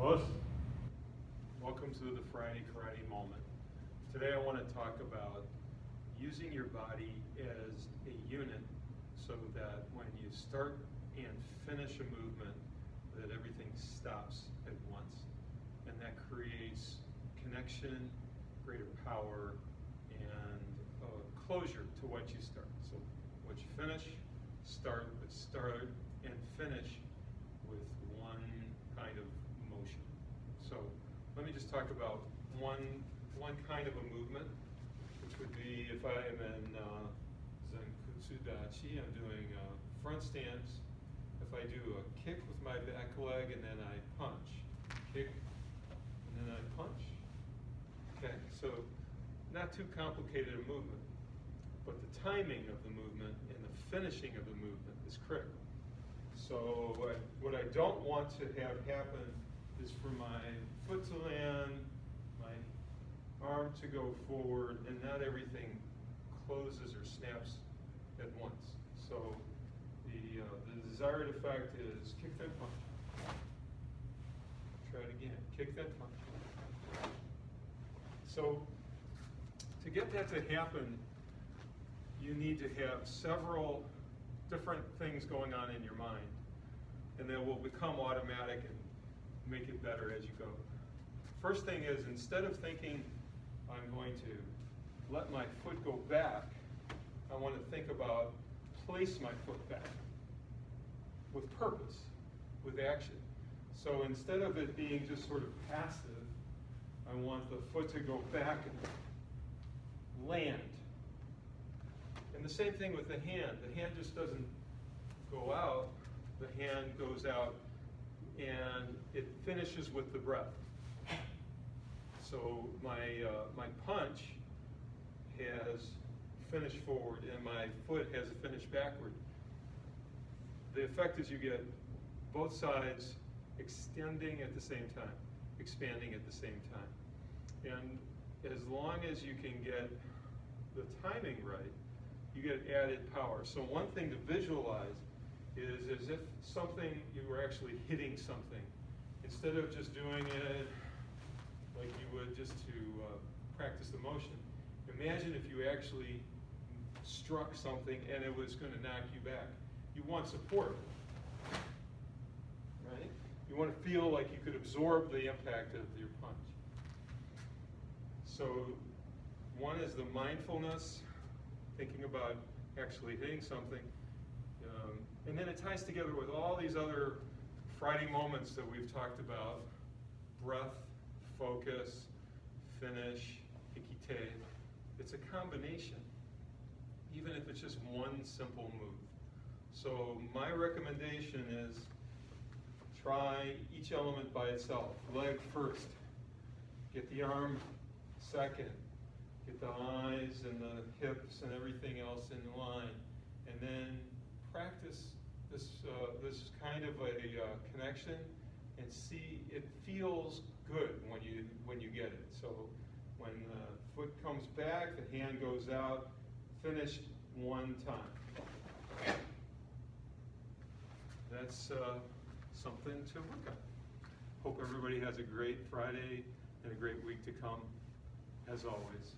Host. Welcome to the Friday Karate Moment. Today I want to talk about using your body as a unit so that when you start and finish a movement, that everything stops at once. And that creates connection, greater power, and closure to what you start. So what you finish, start and finish with one kind of motion. So let me just talk about one kind of a movement, which would be if I am in Zenkutsu Dachi, I'm doing front stance. If I do a kick with my back leg and then I punch, kick, and then I punch. Okay, so not too complicated a movement, but the timing of the movement and the finishing of the movement is critical. So what I don't want to have happen is for my foot to land, my arm to go forward, and not everything closes or snaps at once. So the desired effect is kick that punch. Try it again, kick that punch. So to get that to happen, you need to have several different things going on in your mind, and they will become automatic and make it better as you go. First thing is, instead of thinking I'm going to let my foot go back, I want to think about place my foot back with purpose, with action. So instead of it being just sort of passive, I want the foot to go back and land. And the same thing with the hand. The hand just doesn't go out, the hand goes out and it finishes with the breath. So my punch has finished forward and my foot has finished backward. The effect is you get both sides extending at the same time, expanding at the same time. And as long as you can get the timing right, you get added power. So one thing to visualize is as if you were actually hitting something. Instead of just doing it like you would just to practice the motion, imagine if you actually struck something and it was going to knock you back. You want support, right? You want to feel like you could absorb the impact of your punch. So one is the mindfulness, thinking about actually hitting something. And then it ties together with all these other Friday moments that we've talked about: breath, focus, finish, hikite. It's a combination, even if it's just one simple move. So my recommendation is try each element by itself. Leg first, get the arm second, get the eyes and the hips and everything else in line, and then practice this kind of a connection and see it feels good when you get it. So when the foot comes back, the hand goes out, finish one time. That's something to look at. Hope everybody has a great Friday and a great week to come, as always.